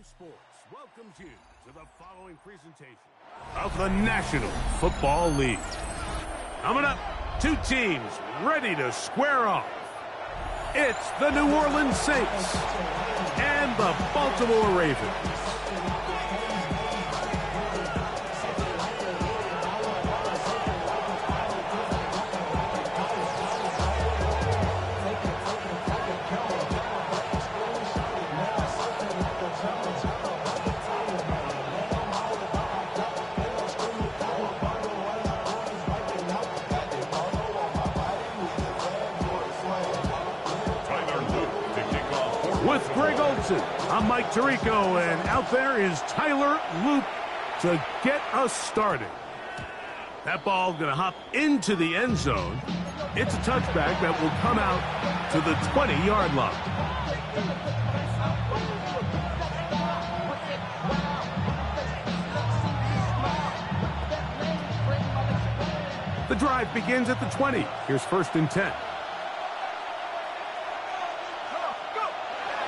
Sports welcomes you to the following presentation of the National Football League. Coming up, two teams ready to square off. It's the New Orleans Saints and the Baltimore Ravens. With Greg Olson, I'm Mike Tirico, and out there is Tyler Loop to get us started. That ball going to hop into the end zone. It's a touchback that will come out to the 20-yard line. The drive begins at the 20. Here's 1st and 10.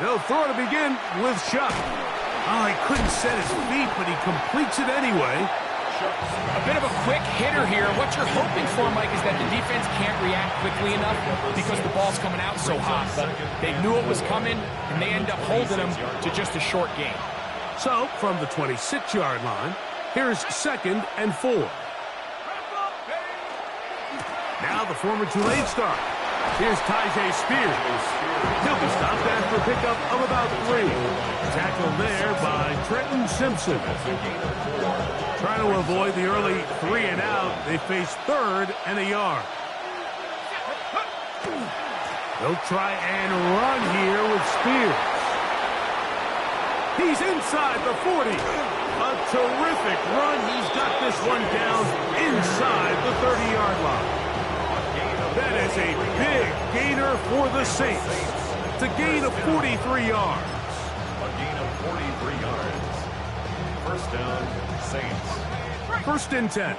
He'll throw to begin with Shuck. Oh, he couldn't set his feet, but he completes it anyway. A bit of a quick hitter here. What you're hoping for, Mike, is that the defense can't react quickly enough because the ball's coming out so hot. But they knew it was coming, and they end up holding him to just a short gain. So, from the 26-yard line, here's 2nd and 4. Now the former Tulane star. Here's Tyjae Spears. He'll be stopped after a pickup of about 3. Tackled there by Trenton Simpson. Trying to avoid the early 3 and out. They face 3rd and a yard. They'll try and run here with Spears. He's inside the 40. A terrific run. He's got this one down inside the 30-yard line. That is a big gainer for the Saints. It's a gain of 43 yards. A gain of 43 yards. First down, Saints. 1st and 10.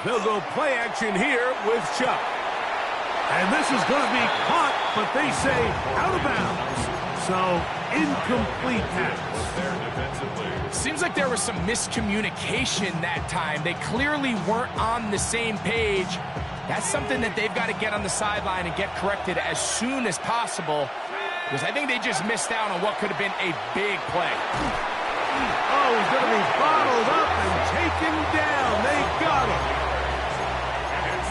They'll go play action here with Chuck. And this is going to be caught, but they say out of bounds. So, incomplete pass. Seems like there was some miscommunication that time. They clearly weren't on the same page. That's something that they've got to get on the sideline and get corrected as soon as possible, because I think they just missed out on what could have been a big play. Oh, he's going to be bottled up and taken down. They got him.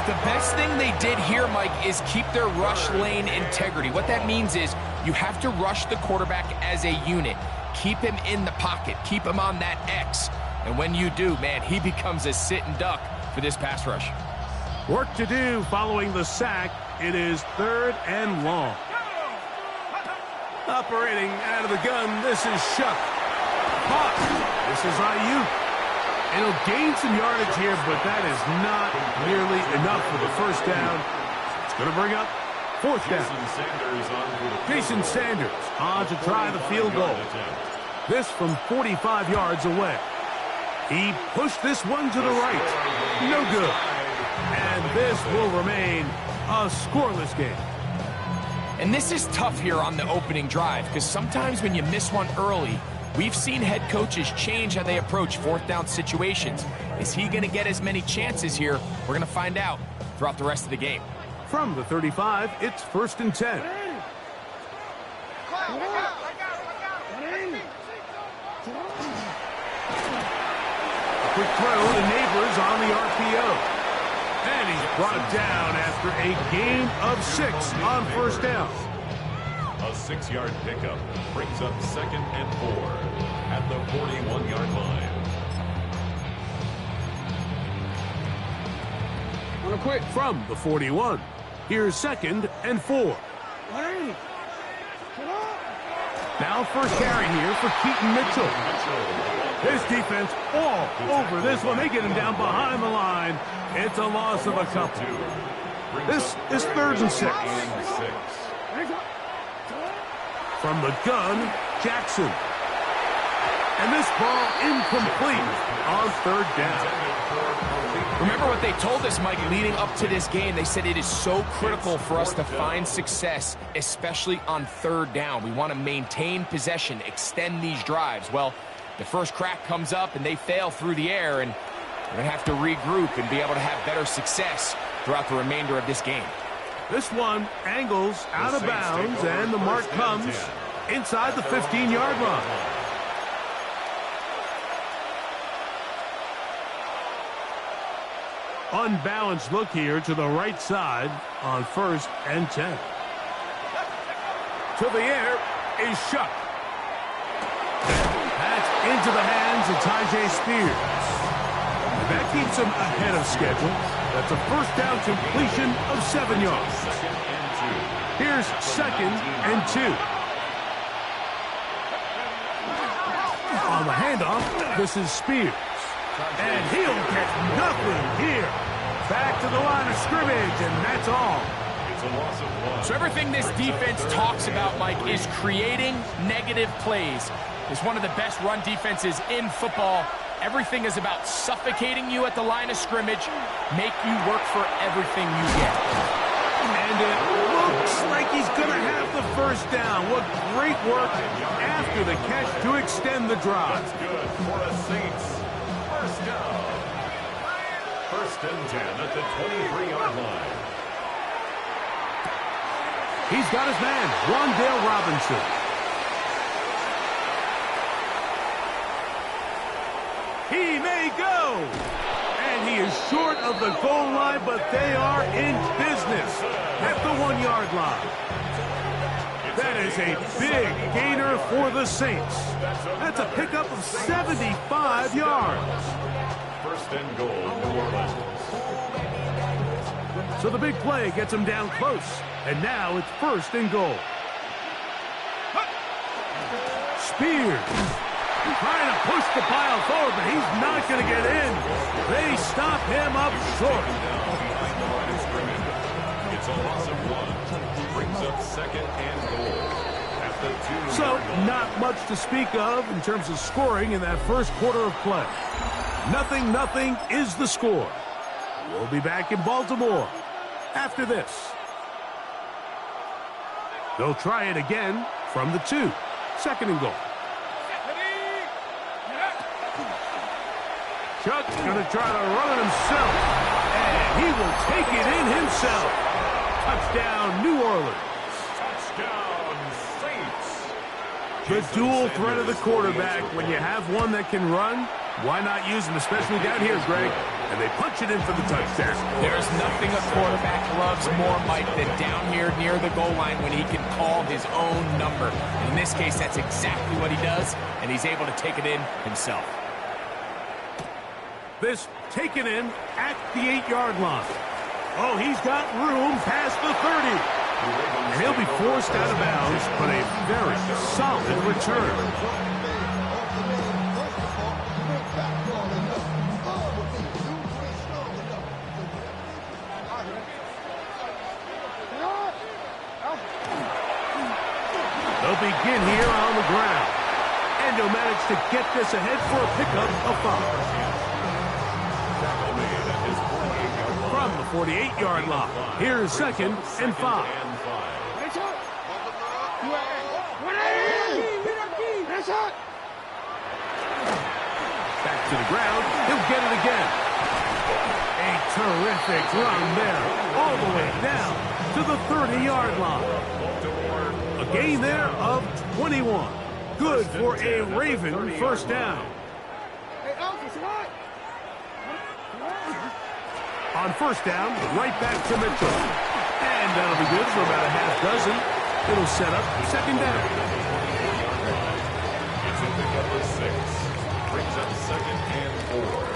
The best thing they did here, Mike, is keep their rush lane integrity. What that means is you have to rush the quarterback as a unit. Keep him in the pocket. Keep him on that X. And when you do, man, he becomes a sitting duck for this pass rush. Work to do following the sack. It is 3rd and long. Operating out of the gun, this is Shuck. Caught. This is Ayuk. And he'll gain some yardage here, but that is not nearly enough for the first down. It's going to bring up 4th down. Jason Sanders on to try the field goal. This from 45 yards away. He pushed this one to the right. No good. And this will remain a scoreless game. And this is tough here on the opening drive, because sometimes when you miss one early, we've seen head coaches change how they approach 4th down situations. Is he going to get as many chances here? We're going to find out throughout the rest of the game. From the 35, it's 1st and 10. A quick throw to Neighbors on the RPO. And he's brought down after a gain of 6 on 1st down. A 6-yard pickup brings up 2nd and 4 at the 41-yard line. On a quick from the 41. Here's 2nd and 4. Now 1st carry here for Keaton Mitchell. This defense all over this one. They get him down behind the line. It's a loss of a couple. This is 3rd and 6. From the gun, Jackson. And this ball incomplete on third down. Remember what they told us, Mike, leading up to this game. They said it is so critical for us to find success, especially on third down. We want to maintain possession, extend these drives. Well, the first crack comes up and they fail through the air, and we're going to have to regroup and be able to have better success throughout the remainder of this game. This one angles out of bounds, and the mark comes inside the 15-yard line. Unbalanced look here to the right side on 1st and 10. To the air is Shuck. That's into the hands of Tyjae Spears. That keeps him ahead of schedule. That's a first down completion of 7 yards. Here's 2nd and 2. On the handoff, this is Spears. And he'll get nothing here. Back to the line of scrimmage, and that's all. It's a loss of 1. So everything this defense talks about, Mike, is creating negative plays. It's one of the best run defenses in football. Everything is about suffocating you at the line of scrimmage, make you work for everything you get. And it looks like he's going to have the first down. What great work after the catch to extend the drive. That's good for the Saints. First down. 1st and 10 at the 23-yard line. He's got his man, Wandale Robinson. He may go. And he is short of the goal line, but they are in business at the 1-yard line. That is a big gainer for the Saints. That's a pickup of 75 yards. 1st and goal, New Orleans. So the big play gets him down close. And now it's 1st and goal. Spears trying to push the pile forward, but he's not going to get in. They stop him up short. It's a loss of 1. Brings up 2nd and goal at the 2-yard line. So not much to speak of in terms of scoring in that first quarter of play. 0-0 is the score. We'll be back in Baltimore after this. They'll try it again from the 2. 2nd and goal. Chuck's going to try to run it himself, and he will take it in himself. Touchdown, New Orleans. Touchdown, Saints. The dual threat of the quarterback. When you have one that can run, why not use him, especially down here, Greg? And they punch it in for the touchdown. There's nothing a quarterback loves more, Mike, than down here near the goal line when he can call his own number. In this case, that's exactly what he does, and he's able to take it in himself. This taken in at the 8-yard line. Oh, he's got room past the 30. And he'll be forced out of bounds, but a very solid return. They'll begin here on the ground. And he'll manage to get this ahead for a pickup of 5. From the 48-yard line. Here's 2nd and 5. Back to the ground. He'll get it again. A terrific run there. All the way down to the 30-yard line. A gain there of 21. Good for a Raven first down. On first down, right back to Mitchell. And that'll be good for about a half dozen. It'll set up 2nd down. It's a pickup of 6. Brings up 2nd and 4.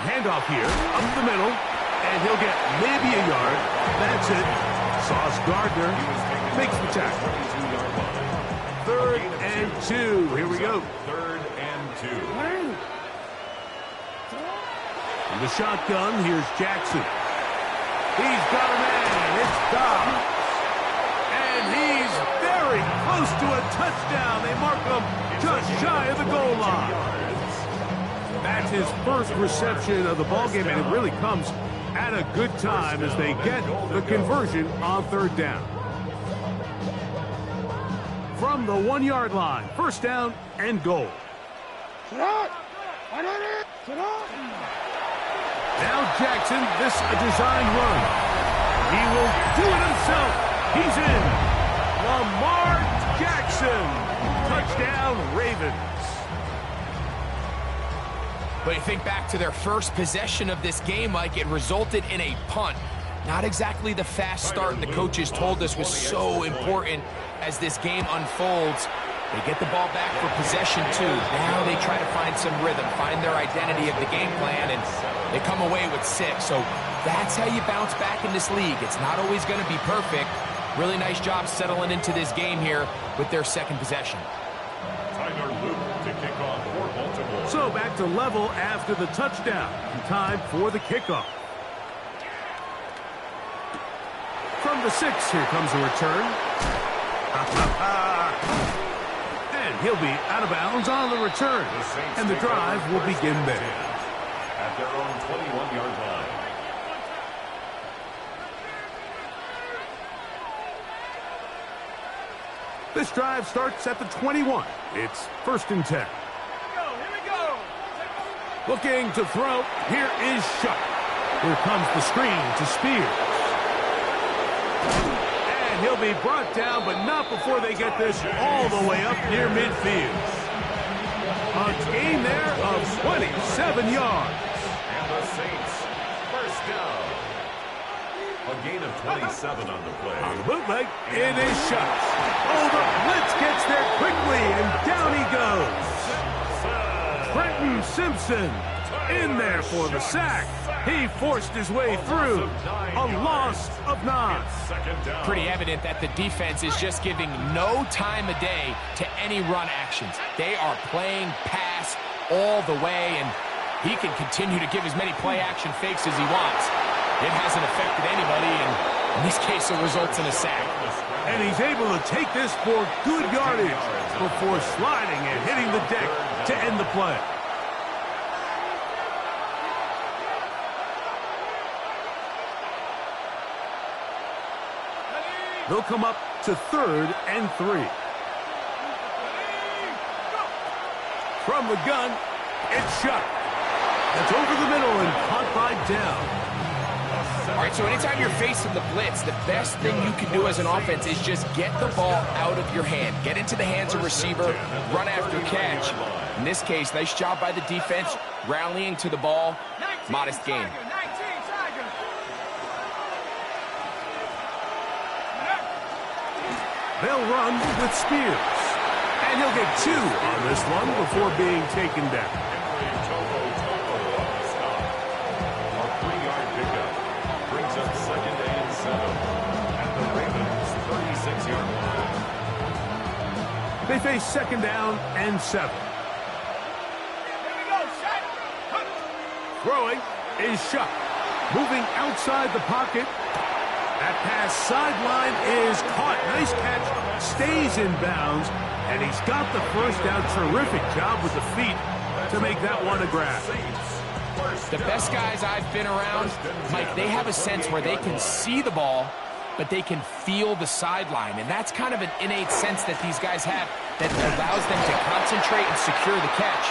Handoff here, up the middle, and he'll get maybe a yard. That's it. Sauce Gardner makes the tackle. 3rd and 2. Here we go. 3rd and 2. In the shotgun, here's Jackson. He's got a man. It's Dobbs. And he's very close to a touchdown. They mark him just shy of the goal line. That's his first reception of the ballgame, and it really comes at a good time as they get the conversion on third down. From the 1-yard line, first down and goal. Now Jackson, this a design run. He will do it himself. He's in. Lamar Jackson. Touchdown, Ravens. But you think back to their first possession of this game, Mike, it resulted in a punt. Not exactly the fast start the coaches told us was so important as this game unfolds. They get the ball back for possession two. Now they try to find some rhythm, find their identity of the game plan, and they come away with 6. So that's how you bounce back in this league. It's not always going to be perfect. Really nice job settling into this game here with their second possession. To kick off for Baltimore. So back to level after the touchdown. Time for the kickoff. From the 6, here comes a return. And he'll be out of bounds on the return. And the drive will begin there. At their own 21-yard line. This drive starts at the 21. It's first and 10. Here we go. Looking to throw. Here is Shuck. Here comes the screen to Spears. And he'll be brought down, but not before they get this all the way up near midfield. A gain there of 27 yards. And the Saints, first down. A gain of 27 on the play. On the bootleg, it is Shuck. Oh, the blitz gets there quickly, and down he goes. Brenton Simpson in there for the sack. He forced his way through. A loss of 9. Pretty evident that the defense is just giving no time of day to any run actions. They are playing pass all the way, and he can continue to give as many play-action fakes as he wants. It hasn't affected anybody, and in this case, it results in a sack. And he's able to take this for good yardage before sliding and hitting the deck to end the play. They'll come up to 3rd and 3. From the gun, it's Shuck. That's over the middle and caught by Dell. All right, so anytime you're facing the blitz, the best thing you can do as an offense is just get the ball out of your hand. Get into the hands of receiver, run after catch. In this case, nice job by the defense, rallying to the ball. Modest gain. They'll run with Spears. And he'll get 2 on this one before being taken down. A 3-yard pickup brings up 2nd and 7 at the Ravens' 36-yard line. They face 2nd down and 7. Throwing is Shuck. Moving outside the pocket. That pass sideline is caught. Nice catch. Stays in bounds. And he's got the first down. Terrific job with the feet to make that one a grab. The best guys I've been around, Mike, they have a sense where they can see the ball, but they can feel the sideline. And that's kind of an innate sense that these guys have that allows them to concentrate and secure the catch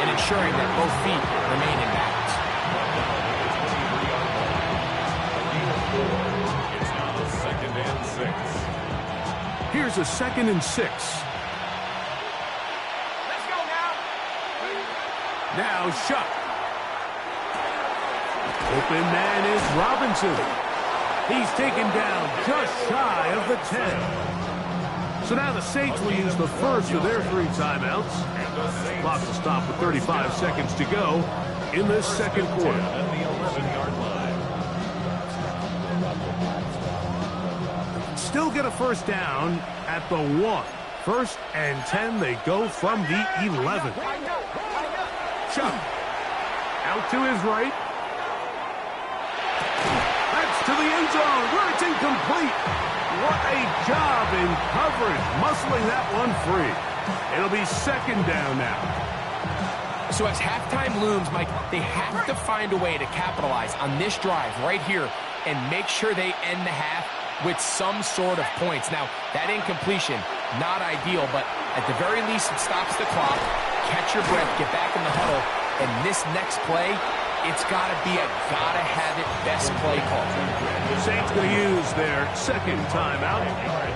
and ensuring that both feet remain in bounds. It's now 2nd and 6. Here's a 2nd and 6. Let's go now. Now Shuck. Open man is Robinson. He's taken down just shy of the 10. So now the Saints will use the first of their 3 timeouts. Clock will stop with 35 seconds to go in this second quarter. At the 11-yard line. Still get a first down at the 1. 1st and 10, they go from the 11. Chuck out to his right. to the end zone where it's incomplete. What a job in coverage, muscling that one free. It'll be second down now. So as halftime looms, Mike, they have to find a way to capitalize on this drive right here and make sure they end the half with some sort of points. Now, that incompletion, not ideal, but at the very least, it stops the clock. Catch your breath, get back in the huddle, and this next play, it's got to be a gotta-have-it best play call. The Saints going to use their second timeout,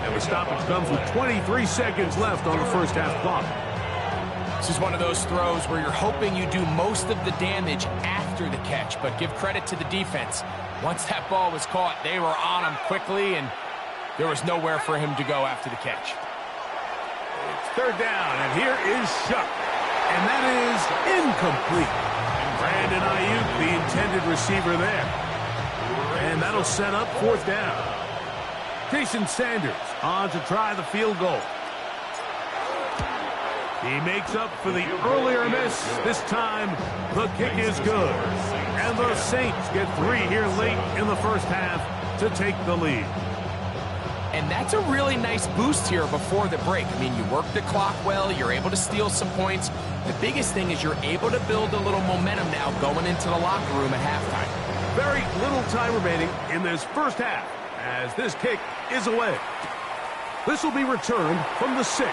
and the stoppage comes with 23 seconds left on the first half clock. This is one of those throws where you're hoping you do most of the damage after the catch, but give credit to the defense. Once that ball was caught, they were on him quickly, and there was nowhere for him to go after the catch. It's third down, and here is Shuck, and that is incomplete. Brandon Ayuk, the intended receiver there. And that'll set up fourth down. Jason Sanders on to try the field goal. He makes up for the earlier miss. This time, the kick is good. And the Saints get 3 here late in the first half to take the lead. And that's a really nice boost here before the break. I mean, you work the clock well, you're able to steal some points. The biggest thing is you're able to build a little momentum now going into the locker room at halftime. Very little time remaining in this first half as this kick is away. This will be returned from the 6.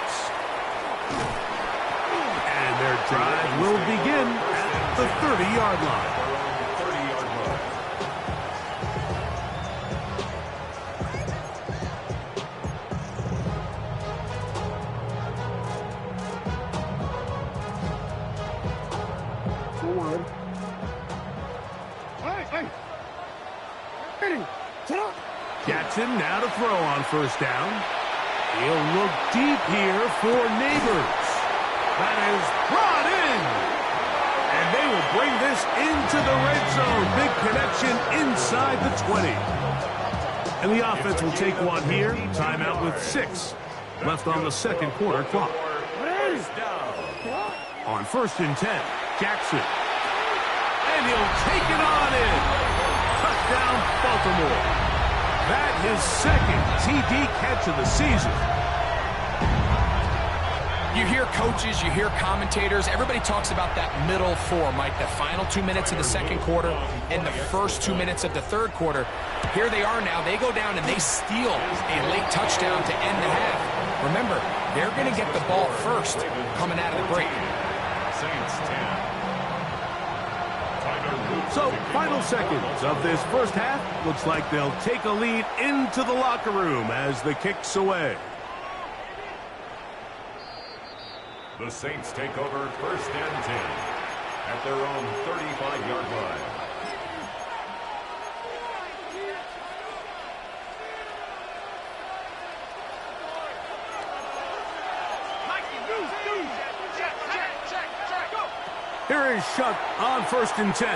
And their drive will begin at the 30-yard line. Jackson now to throw on first down. He'll look deep here for Neighbors. That is brought in. And they will bring this into the red zone. Big connection inside the 20. And the offense will take one here. Timeout with 6 left on the second quarter clock. On first and 10, Jackson. And he'll take it on in. Touchdown, Baltimore. That his second TD catch of the season. You hear coaches, you hear commentators, everybody talks about that middle 4, Mike, the final 2 minutes of the second quarter and the first 2 minutes of the third quarter. Here they are now. They go down and they steal a late touchdown to end the half. Remember, they're going to get the ball first coming out of the break. Saints 10. So, final seconds of this first half. Looks like they'll take a lead into the locker room as the kick's away. The Saints take over first and 10 at their own 35-yard line. Here is Shuck on first and 10.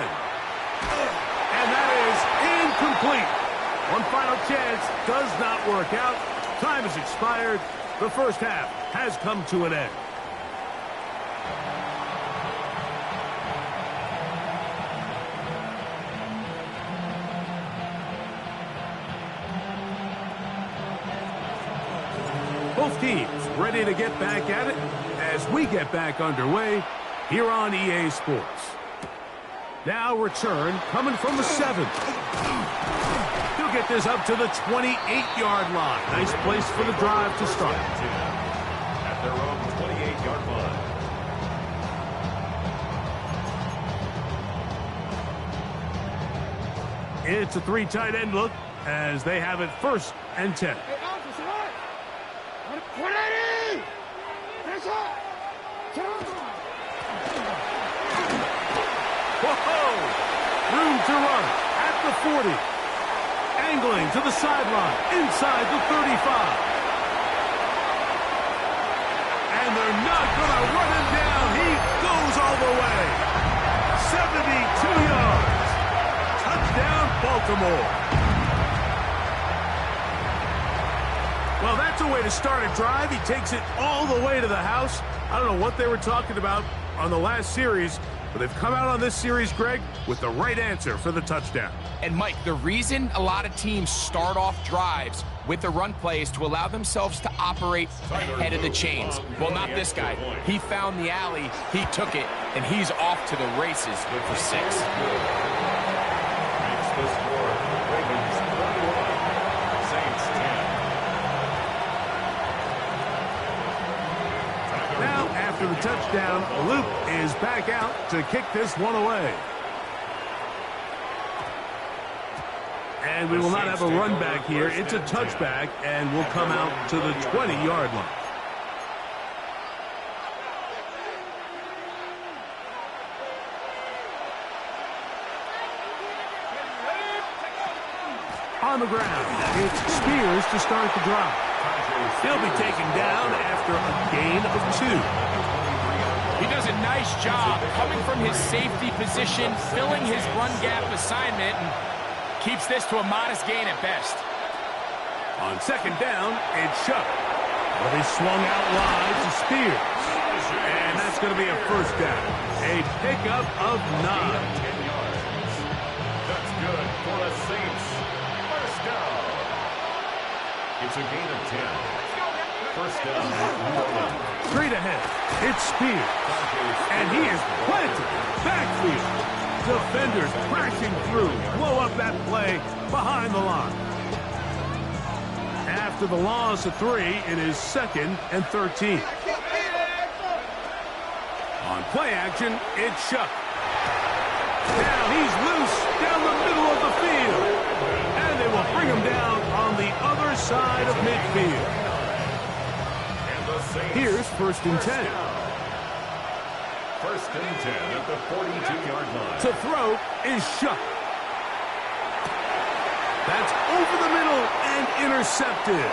And that is incomplete. One final chance does not work out. Time has expired. The first half has come to an end. Both teams ready to get back at it as we get back underway here on EA Sports. Now return coming from the 7. He'll get this up to the 28-yard line. Nice place for the drive to start. At their own 28-yard line. It's a 3 tight end look as they have it first and 10. Whoa! Room to run at the 40. Angling to the sideline inside the 35. And they're not going to run him down. He goes all the way. 72 yards. Touchdown, Baltimore. Well, that's a way to start a drive. He takes it all the way to the house. I don't know what they were talking about on the last series, But they've come out on this series, Greg, with the right answer for the touchdown. And Mike, the reason a lot of teams start off drives with the run play is to allow themselves to operate ahead of the chains. Well, not this guy. He found the alley, he took it, and he's off to the races for 6. Makes the score. Ravens 31, Saints 10. Now, after the touchdown, Luke is back out to kick this one away. And we will not have a run back here. It's a touchback, and will come out to the 20-yard line. On the ground, it's Spears to start the drive. He'll be taken down after a gain of 2. He does a nice job coming from his safety position, filling his run gap assignment, and keeps this to a modest gain at best. On second down, it's Shuck. But he swung out wide to Spears. And that's going to be a first down. A pickup of 9. 10 yards. That's good for the Saints. First down. It's a gain of 10. First down. Straight ahead, it's Spears. And he is planted. Backfield. Defenders crashing through. Blow up that play behind the line. After the loss of 3, it is 2nd and 13. On play action, it's Shuck. Now he's loose down the middle of the field. And they will bring him down on the other side of midfield. Here's 1st and 10. First and 10 at the 42-yard line. To throw is Shuck. That's over the middle and intercepted.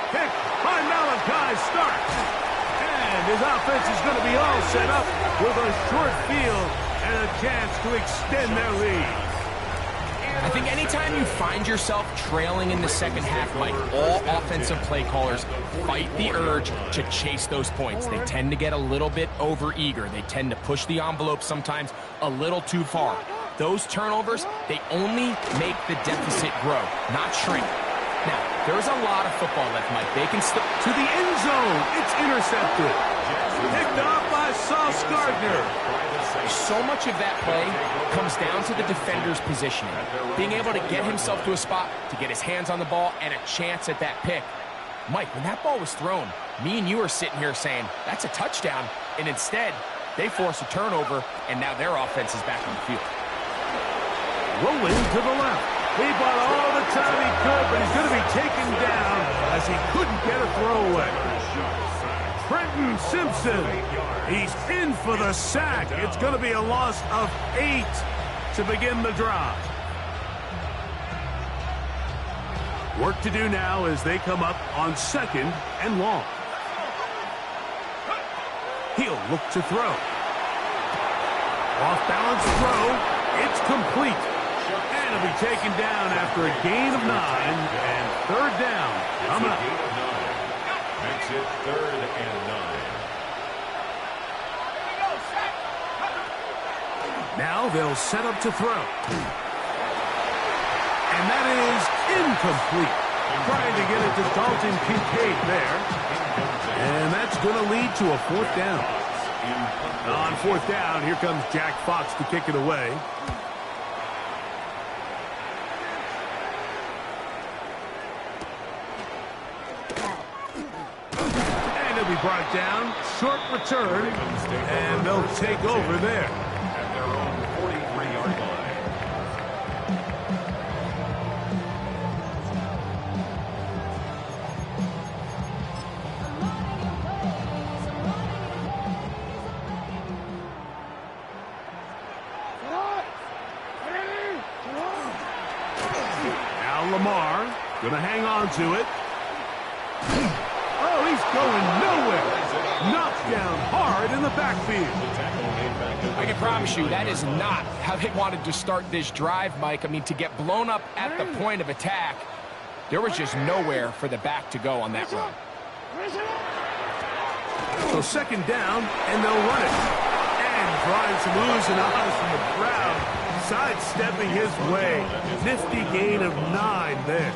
Picked by Malachi Starks. And his offense is going to be all set up with a short field and a chance to extend their lead. I think anytime you find yourself trailing in the second half, Mike, all offensive play callers fight the urge to chase those points. They tend to get a little bit overeager. They tend to push the envelope sometimes a little too far. Those turnovers, they only make the deficit grow, not shrink. Now, there's a lot of football left, Mike. They can still... To the end zone, it's intercepted. Picked off by Sauce Gardner. So much of that play comes down to the defender's positioning. Being able to get himself to a spot, to get his hands on the ball, and a chance at that pick. Mike, when that ball was thrown, me and you are sitting here saying, that's a touchdown. And instead, they force a turnover, and now their offense is back on the field. Rolling to the left. He bought all the time he could, but he's going to be taken down as he couldn't get a throwaway. Brenton Simpson, he's in for the sack. It's going to be a loss of 8 to begin the drive. Work to do now as they come up on 2nd and long. He'll look to throw. Off-balance throw. It's complete. And he'll be taken down after a gain of 9 and 3rd down. Coming up. Makes it 3rd and 9. Now they'll set up to throw. And that is incomplete. Trying to get it to Dalton Kincaid there. And that's going to lead to a 4th down. On 4th down, here comes Jack Fox to kick it away. And he'll be brought down. Short return. And they'll take over there. At their own 43-yard line. Lamar going to hang on to it. Oh, he's going nowhere. Knocked down hard in the backfield. I can promise you that is not how they wanted to start this drive, Mike. I mean, to get blown up at the point of attack, there was just nowhere for the back to go on that run. So 2nd down, and they'll run it. And drawing some oohs and ahs from the crowd, sidestepping his way. Nifty gain of 9 there.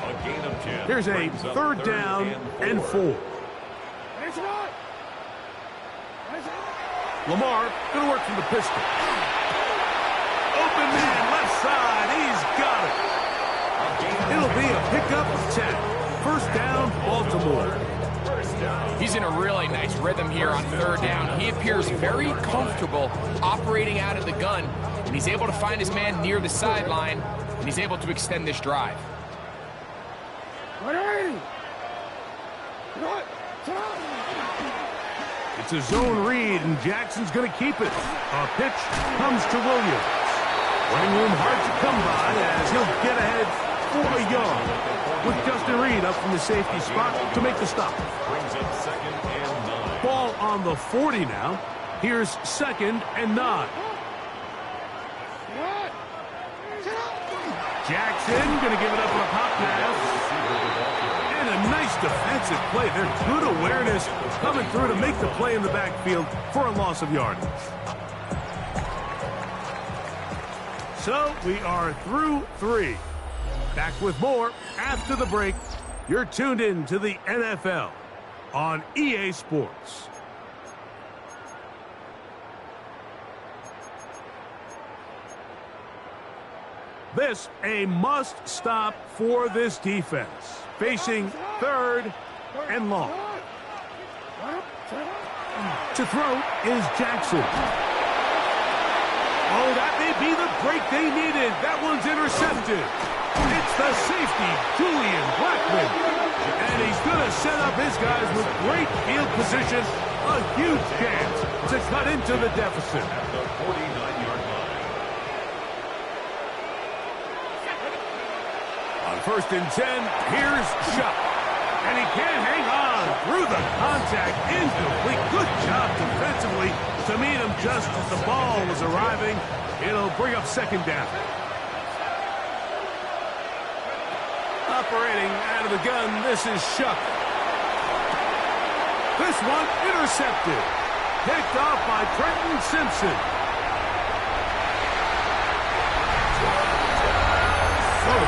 A gain of 10. Here's a third down and 4. Lamar going to work from the pistol. Open man, left side. He's got it. It'll be a pickup of 10. First down, Baltimore. He's in a really nice rhythm here on third down. He appears very comfortable operating out of the gun, and he's able to find his man near the sideline, and he's able to extend this drive. It's a zone read, and Jackson's going to keep it. A pitch comes to Williams. Running room hard to come by as he'll get ahead for a yard. With Justin Reed up from the safety spot to make the stop. Brings up second and 9. Ball on the 40 now. Here's second and 9. Jackson going to give it up on a pop pass. And a nice defensive play. There's good awareness coming through to make the play in the backfield for a loss of yardage. So we are through 3. Back with more after the break. You're tuned in to the NFL on EA Sports. This a must-stop for this defense. Facing third and long. To throw is Jackson. Oh, that may be the break they needed. That one's intercepted. It's the safety, Julian Blackman. And he's going to set up his guys with great field position. A huge chance to cut into the deficit. At the 49-yard line. On first and 10, here's Shuck. And he can't hang on through the contact. Incomplete. Good job defensively to meet him just as the ball was arriving. It'll bring up second down. Operating out of the gun, this is Shuck. This one intercepted. Picked off by Trenton Simpson. Oh,